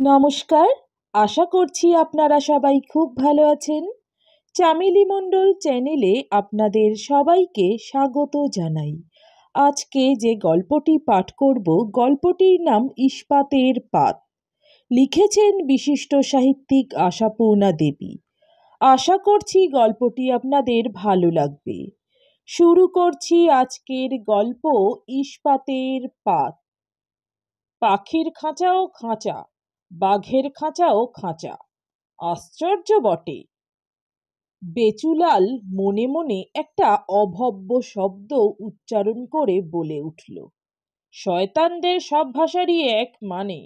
নমস্কার। আশা করছি আপনারা সবাই খুব ভালো আছেন। চামেলি মণ্ডল চ্যানেলে আপনাদের সবাইকে স্বাগত জানাই। আজকে যে গল্পটি পাঠ করব, গল্পটির নাম ইস্পাতের পাত। লিখেছেন বিশিষ্ট সাহিত্যিক আশাপূর্ণা দেবী। আশা করছি গল্পটি আপনাদের ভালো লাগবে। শুরু করছি আজকের গল্প ইস্পাতের পাত। পাখির খাঁচাও খাঁচা, বাঘের খাঁচাও খাঁচা, আশ্চর্য বটে। বেচুলাল মনে মনে একটা অভব্য শব্দ উচ্চারণ করে বলে উঠল, শয়তানদের সব ভাষারই এক মানে।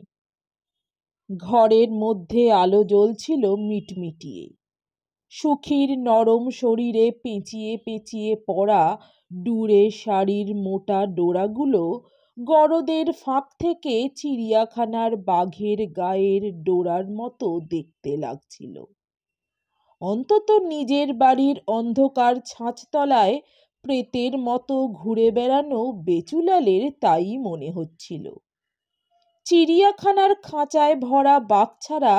ঘরের মধ্যে আলো জ্বলছিল মিটমিটিয়ে। সুখীর নরম শরীরে পেঁচিয়ে পেঁচিয়ে পড়া ডুরে শাড়ির মোটা ডোরাগুলো গরদের ফাঁক থেকে চিড়িয়াখানার বাঘের গায়ের ডোরার মতো দেখতে লাগছিল। অন্তত নিজের বাড়ির অন্ধকার ছাঁচতলায় প্রেতের মতো ঘুরে বেড়ানো বেচুলালের তাই মনে হচ্ছিল। চিড়িয়াখানার খাঁচায় ভরা বাঘ ছাড়া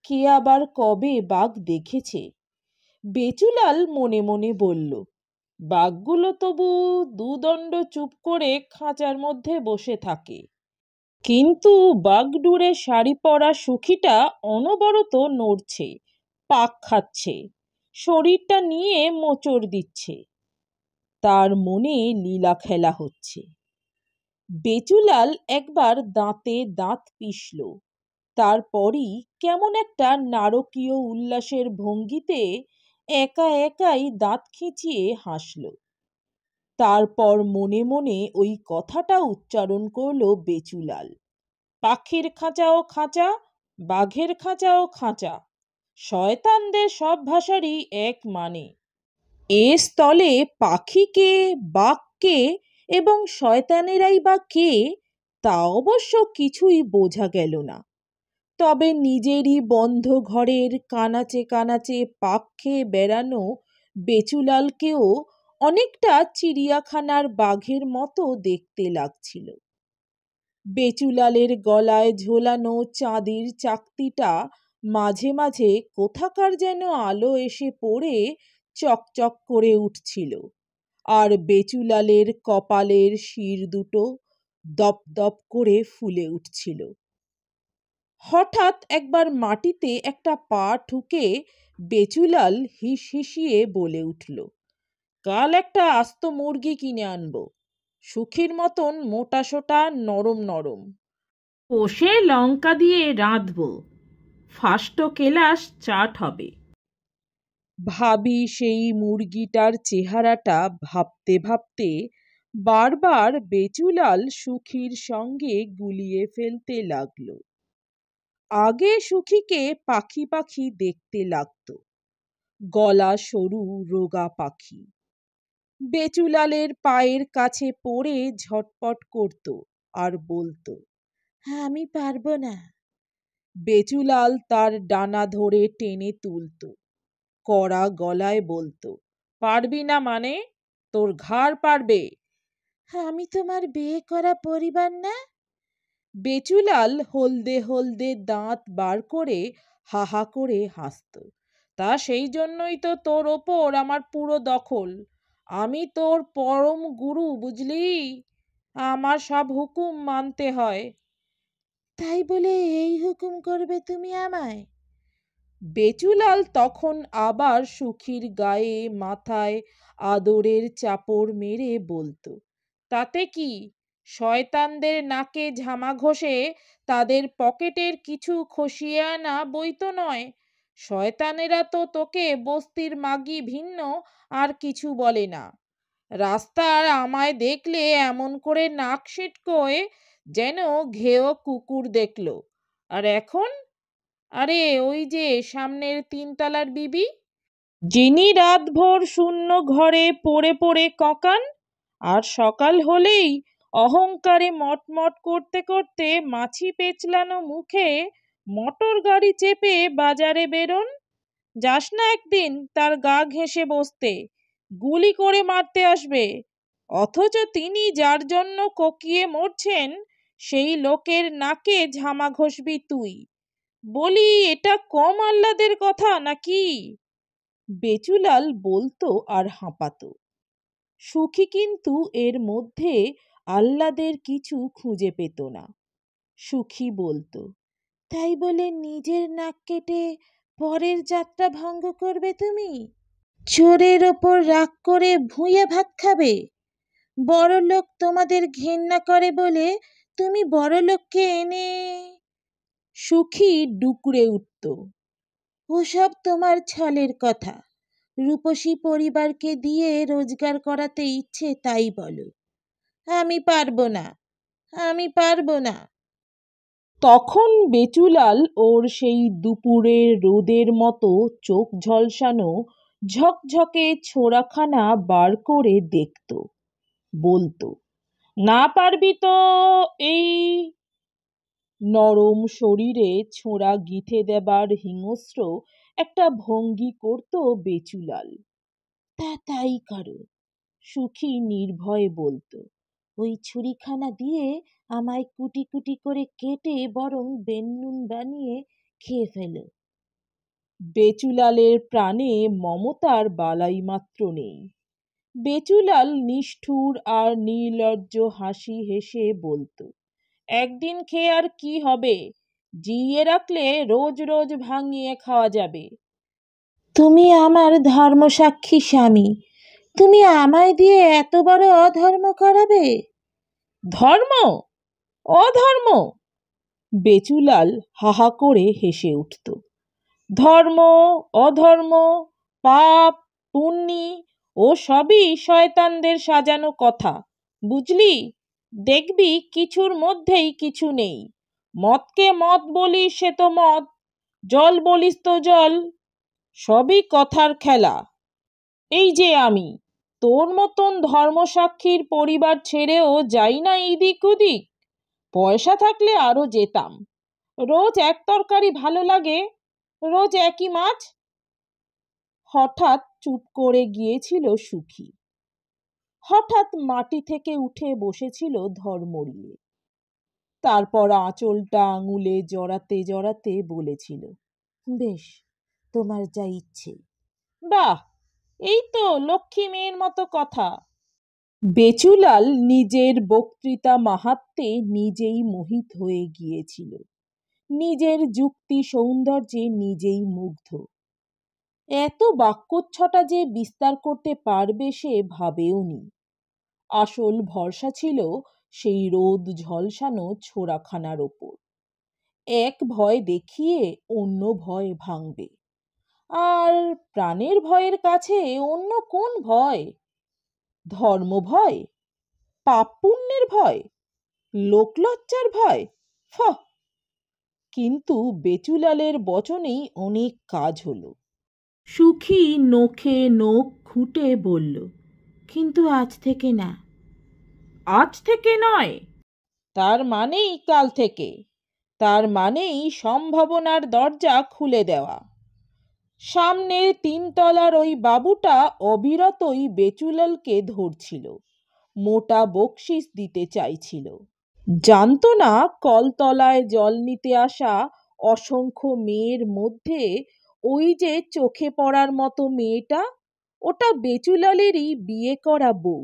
কে আবার কবে বাঘ দেখেছে? বেচুলাল মনে মনে বলল, বাঘগুলো তবু দুদণ্ড চুপ করে খাঁচার মধ্যে বসে থাকে, কিন্তু বাঘডুরে শাড়ি পরা সুখীটা অনবরত নড়ছে, পাক খাচ্ছে, শরীরটা নিয়ে মোচড় দিচ্ছে। তার মনে লীলা খেলা হচ্ছে। বেচুলাল একবার দাঁতে দাঁত পিষল, তারপরই কেমন একটা নারকীয় উল্লাসের ভঙ্গিতে একা একাই দাঁত খিঁচিয়ে হাসল। তারপর মনে মনে ওই কথাটা উচ্চারণ করল বেচুলাল, পাখির খাঁচাও খাঁচা, বাঘের খাঁচাও খাঁচা, শয়তানদের সব ভাষারই এক মানে। এ স্থলে পাখিকে, বাঘকে এবং শয়তানেরাই বা কে, তা অবশ্য কিছুই বোঝা গেল না। তবে নিজেরই বন্ধ ঘরের কানাচে কানাচে পাক খেয়ে বেড়ানো বেচুলালকেও অনেকটা চিড়িয়াখানার বাঘের মতো দেখতে লাগছিল। বেচুলালের গলায় ঝোলানো চাঁদির চাকতিটা মাঝে মাঝে কোথাকার যেন আলো এসে পড়ে চকচক করে উঠছিল, আর বেচুলালের কপালের শির দুটো দপ দপ করে ফুলে উঠছিল। হঠাৎ একবার মাটিতে একটা পা ঠুকে বেচুলাল হিস হিসিয়ে বলে উঠল, কাল একটা আস্ত মুরগি কিনে আনবো, সুখীর মতন মোটাসোটা নরম নরম, কষে লঙ্কা দিয়ে রাঁধবো, ফাস্টো কেলাস চাট হবে। ভাবি সেই মুরগিটার চেহারাটা ভাবতে ভাবতে বারবার বেচুলাল সুখীর সঙ্গে গুলিয়ে ফেলতে লাগলো। আগে সুখীকে পাখি পাখি দেখতে লাগতো, গলা সরু রোগা পাখি। বেচুলালের পায়ের কাছে পড়ে ঝটপট করত আর বলতো, হ্যাঁ আমি পারবো না। বেচুলাল তার ডানা ধরে টেনে তুলতো, কড়া গলায় বলতো, পারবি না মানে? তোর ঘাড় পারবে। হ্যাঁ আমি তোমার বিয়ে করা পরিবার না। বেচুলাল হলদে হলদে দাঁত বার করে হা হা করে হাসত। তা সেই জন্যই তো তোর ওপর আমার পুরো দখল। আমি তোর পরম গুরু, বুঝলি? আমার সব হুকুম মানতে হয়। তাই বলে এই হুকুম করবে তুমি আমায়? বেচুলাল তখন আবার সুখীর গায়ে মাথায় আদরের চাপড় মেরে বলতো, তাতে কি? শয়তানদের নাকে ঝামা ঘষে তাদের পকেটের কিছু খসিয়ে আনা বই তো নয়। শয়তানেরা তো তোকে বস্তির মাগি ভিন্ন আর কিছু বলে না। রাস্তার আমায় দেখলে এমন করে নাক সিটকোয় যেন ঘেয় কুকুর দেখলো। আর এখন, আরে ওই যে সামনের তিনতলার বিবি, যিনি রাতভর শূন্য ঘরে পড়ে পড়ে ককান, আর সকাল হলেই অহংকারে মটমট করতে করতে মাছি পেঁচলানো মুখে মোটর গাড়ি চেপে বাজারে বেরোন। যাস না একদিন তার গা ঘেঁষে বসতে, গুলি করে মারতে আসবে। অথচ তিনি যার জন্য কোকিয়ে মরছেন সেই লোকের নাকে ঝামা ঘষবি তুই। বলি, এটা কম আহ্লাদের কথা নাকি? বেচুলাল বলতো আর হাঁপাতো। সুখী কিন্তু এর মধ্যে আহ্লাদের কিছু খুঁজে পেত না। সুখী বলতো, তাই বলে নিজের নাক কেটে পরের যাত্রা ভঙ্গ করবে তুমি? চোরের ওপর রাগ করে ভুঁইয়া ভাত খাবে? বড়লোক তোমাদের ঘেন্না করে বলে তুমি বড়লোককে এনে... সুখী ডুকরে উঠত। ওসব তোমার ছলের কথা। রূপসী পরিবারকে দিয়ে রোজগার করাতে ইচ্ছে তাই বলো। আমি পারবো না, আমি পারবো না। তখন বেচুলাল ওর সেই দুপুরের রোদের মতো চোখ ঝলসানো ঝকঝকে ছোড়াখানা বার করে দেখত। বলতো, না পারবি তো এই... নরম শরীরে ছোঁড়া গিঁথে দেবার হিংস্র একটা ভঙ্গি করত বেচুলাল। তাই করো, সুখী নির্ভয়ে বলতো। ওই ছুরিখানা দিয়ে আমায় কুটি কুটি করে কেটে বরং বেন্নুন বানিয়ে খেয়ে ফেলো। বেচুলালের প্রাণে মমতার বালাই মাত্র নেই। বেচুলাল নিষ্ঠুর আর নির্লজ্জ হাসি হেসে বলতো, একদিন খেয়ে আর কি হবে? জিইয়ে রাখলে রোজ রোজ ভাঙিয়ে খাওয়া যাবে। তুমি আমার ধর্মসাক্ষী স্বামী, তুমি আমায় দিয়ে এত বড় অধর্ম করাবে? ধর্ম? অধর্ম? বেচুলাল হাহা করে হেসে উঠত। ধর্ম, অধর্ম, পাপ, পুণ্যি ও সবই শয়তানদের সাজানো কথা, বুঝলি? দেখবি কিছুর মধ্যেই কিছু নেই। মদকে মদ বলিস সে তো মদ, জল বলিস তো জল, সবই কথার খেলা। এই যে আমি তোর মতন ধর্মসাক্ষীর পরিবার ছেড়েও যাই না এদিক ওদিক। পয়সা থাকলে আরো যেতাম। রোজ এক তরকারি ভালো লাগে, রোজ একই মাছ। হঠাৎ চুপ করে গিয়েছিল সুখী। হঠাৎ মাটি থেকে উঠে বসেছিল ধর্মরিয়ে। তারপর আঁচলটা আঙুলে জড়াতে জড়াতে বলেছিল, বেশ, তোমার যা ইচ্ছে। বাহ, এই তো লক্ষ্মী মেয়ের মতো কথা। বেচুলাল নিজের বক্তৃতা মাহাত্ম্যে নিজেই মোহিত হয়ে গিয়েছিল। নিজের যুক্তি সৌন্দর্যে নিজেই মুগ্ধ। এত বাক্যচ্ছটা যে বিস্তার করতে পারবে সে ভাবেওনি। আসল ভরসা ছিল সেই রোদ ঝলসানো ছোড়াখানার ওপর। এক ভয় দেখিয়ে অন্য ভয় ভাঙবে। আর প্রাণের ভয়ের কাছে অন্য কোন ভয়? ধর্ম ভয়? পাপ পুণ্যের ভয়? লোকলজ্জার ভয়? ফহ! কিন্তু বেচুলালের বচনেই অনেক কাজ হলো। সুখী নখে নখ খুঁটে বলল, কিন্তু আজ থেকে না। আজ থেকে নয়? তার মানেই কাল থেকে। তার মানেই সম্ভাবনার দরজা খুলে দেওয়া। সামনের তিনতলার ওই বাবুটা অবিরতই বেচুলালকে ধরছিল, মোটা বকশিস দিতে চাইছিল। জানতো না কলতলায় জল নিতে আসা অসংখ্য মেয়ের মধ্যে ওই যে চোখে পড়ার মতো মেয়েটা, ওটা বেচুলালেরই বিয়ে করা বউ।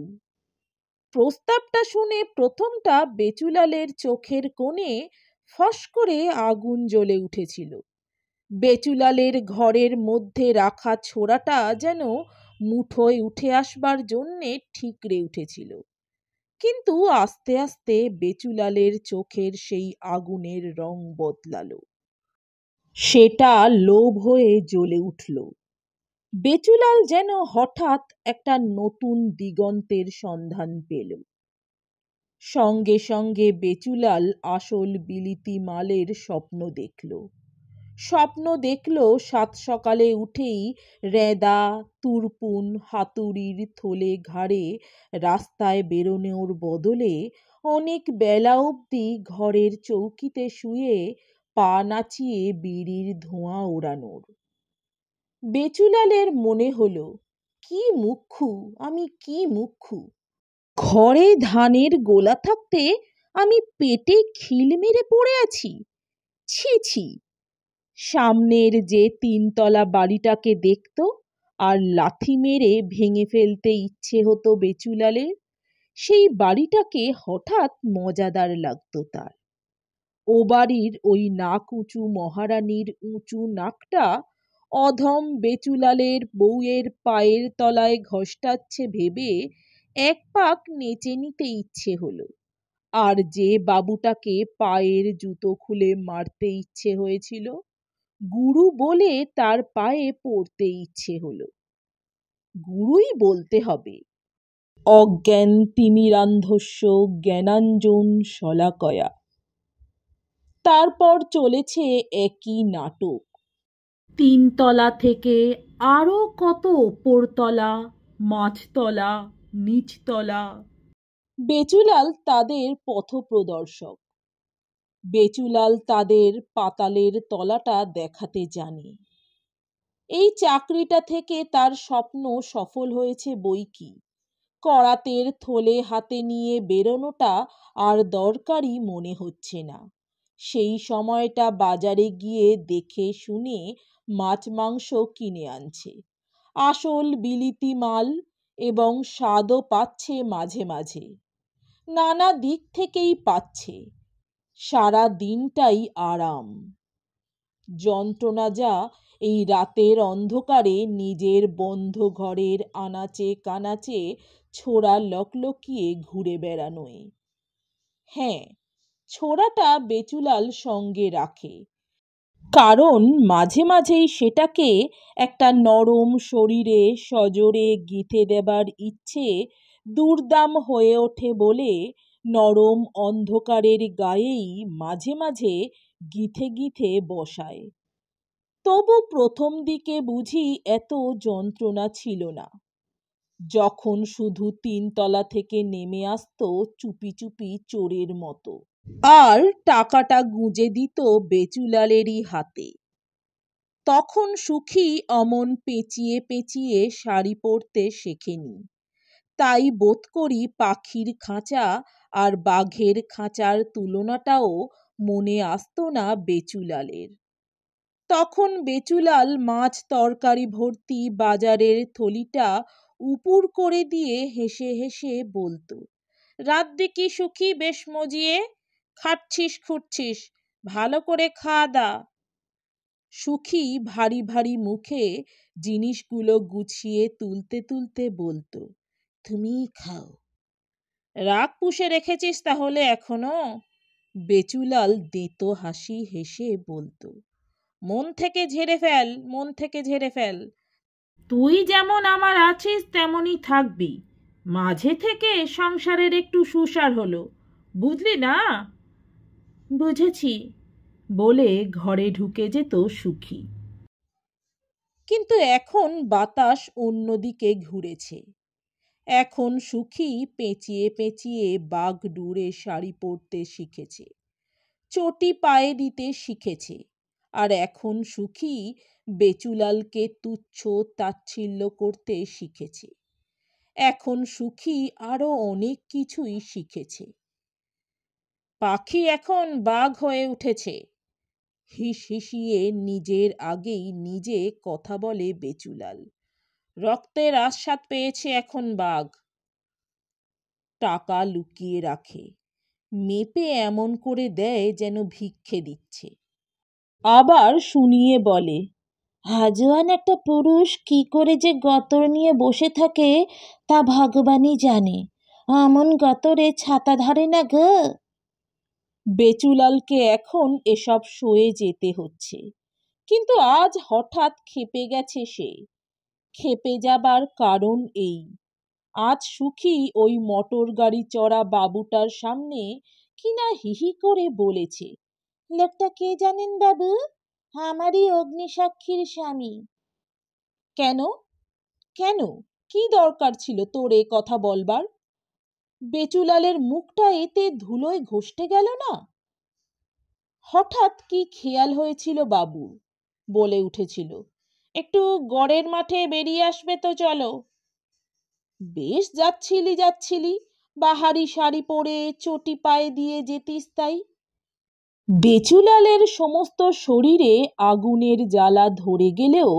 প্রস্তাবটা শুনে প্রথমটা বেচুলালের চোখের কোণে ফস করে আগুন জ্বলে উঠেছিল। বেচুলালের ঘরের মধ্যে রাখা ছোরাটা যেন মুঠোয় উঠে আসবার জন্যে ঠিকরে উঠেছিল। কিন্তু আস্তে আস্তে বেচুলালের চোখের সেই আগুনের রং বদলালো। সেটা লোভ হয়ে জ্বলে উঠল। বেচুলাল যেন হঠাৎ একটা নতুন দিগন্তের সন্ধান পেল। সঙ্গে সঙ্গে বেচুলাল আসল বিলিতি মালের স্বপ্ন দেখল। স্বপ্ন দেখল সাত সকালে উঠেই রেদা, তুরপুন, হাতুড়ির থলে ঘাড়ে রাস্তায় বেরোনোর বদলে অনেক বেলা অবধি ঘরের চৌকিতে শুয়ে পা নাচিয়ে বিড়ির ধোঁয়া ওড়ানোর। বেচুলালের মনে হলো, কি মুখ্যু আমি, কি মুখ্যু! ঘরে ধানের গোলা থাকতে আমি পেটে খিল মেরে পড়ে আছি। ছি ছি! সামনের যে 3 তলা বাড়িটাকে দেখত আর লাথি মেরে ভেঙে ফেলতে ইচ্ছে হতো বেচুলালের, সেই বাড়িটাকে হঠাৎ মজাদার লাগতো তার। ও বাড়ির ওই নাক উঁচু মহারানীর উঁচু নাকটা অধম বেচুলালের বউয়ের পায়ের তলায় ঘষ্টাচ্ছে ভেবে এক পাক নেচে নিতে ইচ্ছে হলো। আর যে বাবুটাকে পায়ের জুতো খুলে মারতে ইচ্ছে হয়েছিল, গুরু বলে তার পায়ে পড়তে ইচ্ছে হলো। গুরুই বলতে হবে। অজ্ঞান তিমিরান্ধস্য জ্ঞানাঞ্জন শলাকয়া। তারপর চলেছে একই নাটক। 3 তলা থেকে আরো কত ওপরতলা, মাঝতলা, নিচতলা। বেচুলাল তাদের পথপ্রদর্শক। বেচুলাল তাদের পাতালের তলাটা দেখাতে জানে। এই চাকরিটা থেকে তার স্বপ্ন সফল হয়েছে বৈকি। করাতের থলে হাতে নিয়ে বেরোনোটা আর দরকারই মনে হচ্ছে না। সেই সময়টা বাজারে গিয়ে দেখে শুনে মাছ মাংস কিনে আনছে। আসল বিলিতি মাল, এবং স্বাদও পাচ্ছে মাঝে মাঝে। নানা দিক থেকেই পাচ্ছে। সারা দিনটাই আরাম। যন্ত্রণা যা এই রাতের অন্ধকারে নিজের বন্ধ ঘরের আনাচে কানাচে ছোড়া লকলকিয়ে ঘুরে বেড়ানোয়। হ্যাঁ, ছোড়াটা বেচুলাল সঙ্গে রাখে, কারণ মাঝে মাঝেই সেটাকে একটা নরম শরীরে সজোরে গিঁথে দেবার ইচ্ছে দুর্দাম হয়ে ওঠে বলে নরম অন্ধকারের গায়েই মাঝে মাঝে গিঁথে গিঁথে বসায়। তবু প্রথম দিকে বুঝি এত যন্ত্রণা ছিল না, যখন শুধু 3 তলা থেকে নেমে আসতো চুপি চুপি চোরের মতো, আর টাকাটা গুঁজে দিত বেচুলালেরই হাতে। তখন সুখী অমন পেঁচিয়ে পেঁচিয়ে শাড়ি পরতে শেখেনি। তাই বোধ করি পাখির খাঁচা আর বাঘের খাঁচার তুলনাটাও মনে আসতো না বেচুলালের। তখন বেচুলাল মাছ তরকারি ভর্তি বাজারের থলিটা উপুর করে দিয়ে হেসে হেসে বলতো, রাত দেখি সুখী বেশ মজিয়ে, খাচ্ছিস খুঁটছিস, ভালো করে খাওয়া দা। সুখী ভারী ভারী মুখে জিনিসগুলো গুছিয়ে তুলতে তুলতে বলতো, তুমিই খাও। রাগ পুষে রেখেছিস তাহলে এখনো? বেচুলাল দেতো হাসি হেসে বলতো, মন থেকে ঝেড়ে ফেল, মন থেকে ঝেড়ে ফেল। তুই যেমন আমার আছিস তেমনই থাকবি। মাঝে থেকে সংসারের একটু সুসার হলো, বুঝলি না? বুঝেছি, বলে ঘরে ঢুকে যেত সুখী। কিন্তু এখন বাতাস অন্যদিকে ঘুরেছে। এখন সুখী পেঁচিয়ে পেঁচিয়ে বাঘ ডুরে শাড়ি পরতে শিখেছে, চটি পায়ে দিতে শিখেছে। আর এখন সুখী বেচুলালকে তুচ্ছ তাচ্ছিল্য করতে শিখেছে। এখন সুখী আরো অনেক কিছুই শিখেছে। পাখি এখন বাঘ হয়ে উঠেছে। হিস হিসিয়ে নিজের আগেই নিজে কথা বলে বেচুলাল। রক্তের আস্বাদ পেয়েছে এখন বাঘ। টাকা লুকিয়ে রাখে, মেপে এমন করে দেয় যেন ভিক্ষে দিচ্ছে। আবার শুনিয়ে বলে, হাজোয়ান একটা পুরুষ কি করে যে গতর নিয়ে বসে থাকে তা ভগবানই জানে, আমন গতরে ছাতা ধরে না গো। বেচুলালকে এখন এসব সয়ে যেতে হচ্ছে, কিন্তু আজ হঠাৎ ক্ষেপে গেছে সে। ক্ষেপে যাবার কারণ এই, আজ সুখী ওই মোটর গাড়ি চড়া বাবুটার সামনে কিনা হিহি করে বলেছে, লোকটা কে জানেন বাবু? আমারই অগ্নিসাক্ষীর স্বামী। কেন? কেন? কি দরকার ছিল তোর এ কথা বলবার? বেচুলালের মুখটা এতে ধুলোয় ঘষটে গেল না? হঠাৎ কি খেয়াল হয়েছিল বাবু, বলে উঠেছিল, একটু গড়ের মাঠে বেরিয়ে আসবে তো চলো। বেশ যাচ্ছিলি যাচ্ছিলি, বাহারি শাড়ি পরে চটি পায়ে দিয়ে যেতিস তাই। বেচুলালের সমস্ত শরীরে আগুনের জ্বালা ধরে গেলেও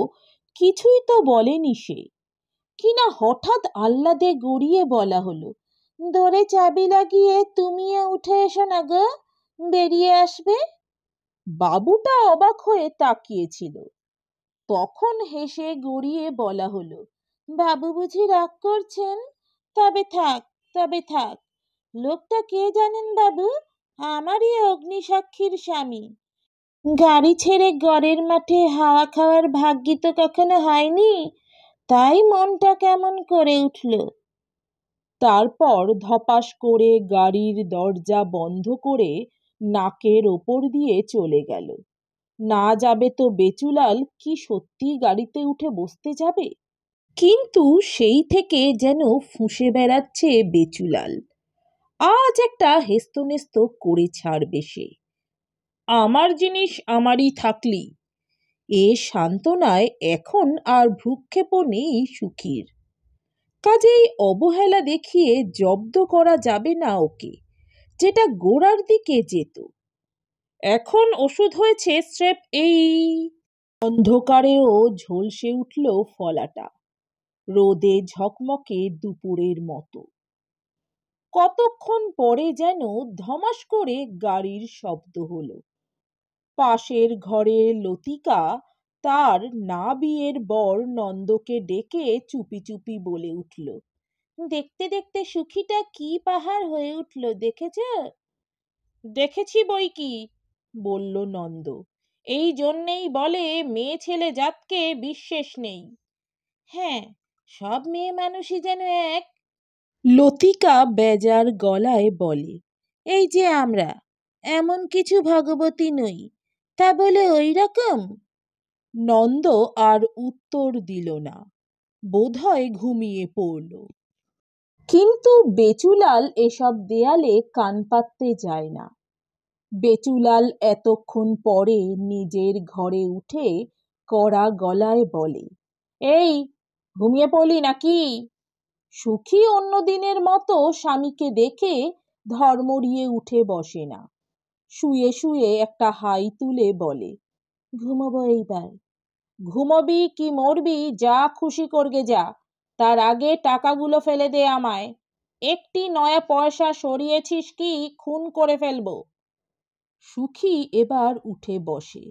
কিছুই তো বলেনি সে। কিনা হঠাৎ আহ্লাদে গড়িয়ে বলা হলো, দরে চাবি লাগিয়ে তুমিও উঠে এসো না গো, বেরিয়ে আসবে। বাবুটা অবাক হয়ে তাকিয়েছিল। তখন হেসে গড়িয়ে বলা হলো, বাবু বুঝি রাগ করছেন? তবে থাক, তবে থাক। লোকটা কে জানেন বাবু? আমারই অগ্নিসাক্ষীর স্বামী। গাড়ি ছেড়ে গড়ের মাঠে হাওয়া খাওয়ার ভাগ্যি তো কখনো হয়নি, তাই মনটা কেমন করে উঠল। তারপর ধপাস করে গাড়ির দরজা বন্ধ করে নাকের ওপর দিয়ে চলে গেল। না যাবে তো বেচুলাল কি সত্যি গাড়িতে উঠে বসতে যাবে? কিন্তু সেই থেকে যেন ফুঁসে বেড়াচ্ছে বেচুলাল। আজ একটা হেস্তনেস্ত করে ছাড়বে সে। আমার জিনিস আমারই থাকলি, এ সান্ত্বনায় এখন আর ভ্রুক্ষেপও নেই সুখীর। কাজেই অবহেলা দেখিয়ে জব্দ করা যাবে না ওকে, যেটা গোড়ার দিকে যেত। এখন ওষুধ হয়েছে স্রেফ এই। অন্ধকারেও ঝলসে উঠল ফলাটা, রোদে ঝকমকে দুপুরের মতো। কতক্ষণ পরে যেন ধমাস করে গাড়ির শব্দ হলো। পাশের ঘরের লতিকা তার না বিয়ের বর নন্দকে ডেকে চুপি চুপি বলে উঠল, দেখতে দেখতে সুখীটা কি পাহাড় হয়ে উঠল, দেখেছ? দেখেছি বই কি, বলল নন্দ। এই জন্যেই বলে মেয়ে ছেলে জাতকে বিশ্বাস নেই। হ্যাঁ, সব মেয়ে মানুষই যেন এক। লতিকা বেজার গলায় বলে, এই যে আমরা এমন কিছু ভগবতী নই, তা বলে ওই রকম। নন্দ আর উত্তর দিল না, বোধহয় ঘুমিয়ে পড়ল। কিন্তু বেচুলাল এসব দেয়ালে কান পাততে যায় না। বেচুলাল এতক্ষণ পরে নিজের ঘরে উঠে কড়া গলায় বলে, এই ঘুমিয়ে পড়লি নাকি? সুখী অন্য দিনের মতো স্বামীকে দেখে ধর্মড়িয়ে উঠে বসে না। শুয়ে শুয়ে একটা হাই তুলে বলে, ঘুমোবো এইবার। ঘুমোবি কি মরবি যা খুশি করগে যা, তার আগে টাকাগুলো ফেলে দে আমায়। একটি নয়া পয়সা সরিয়েছিস কি খুন করে ফেলবো। সুখী এবার উঠে বসে,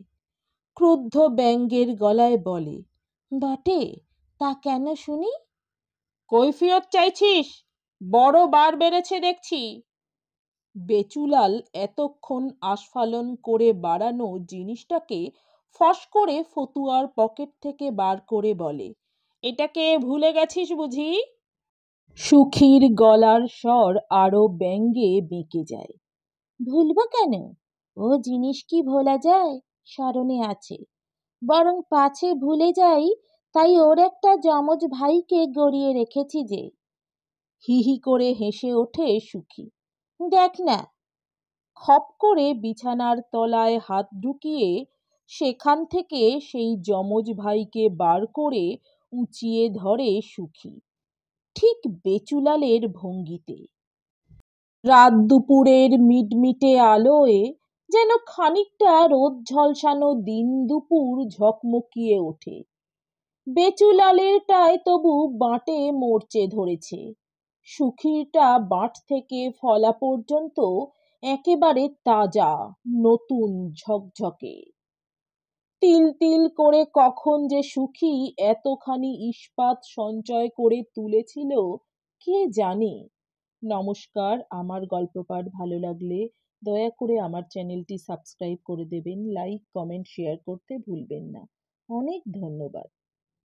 ক্রুদ্ধ ব্যঙ্গের গলায় বলে, বটে, তা কেন শুনি? কৈফিয়ত চাইছিস? বড় বার বেড়েছে দেখছি। বেচুলাল এতক্ষণ আস্ফালন করে বাড়ানো জিনিসটাকে ফস করে ফতুয়ার পকেট থেকে বার করে বলে, এটাকে ভুলে গেছিস বুঝি? সুখীর গলার স্বর আরো ব্যঙ্গে বেঁকে যায়। ভুলব কেন? ও জিনিস কি ভোলা যায়? স্মরণে আছে। বরং পাছে ভুলে যাই, তাই ওর একটা যমজ ভাইকে গড়িয়ে রেখেছি যে। হি হি করে হেসে ওঠে সুখী। দেখ না। খপ করে বিছানার তলায় হাত ঢুকিয়ে সেখান থেকে সেই যমজ ভাইকে বার করে উঁচিয়ে ধরে সুখী, ঠিক বেচুলালের ভঙ্গিতে। রাত দুপুরের মিটমিটে আলোয় যেন খানিকটা রোদ ঝলসানো দিন দুপুর ঝকমকিয়ে ওঠে। বেচুলালেরটায় তবু বাঁটে মরচে ধরেছে, সুখীরটা বাঁট থেকে ফলা পর্যন্ত একেবারে তাজা, নতুন, ঝকঝকে। তিল তিল করে কখন যে সুখী এতখানি ইস্পাত সঞ্চয় করে তুলেছিল কে জানে। নমস্কার, আমার গল্প পাঠ ভালো লাগলে দয়া করে আমার চ্যানেলটি সাবস্ক্রাইব করে দেবেন, লাইক কমেন্ট শেয়ার করতে ভুলবেন না। অনেক ধন্যবাদ।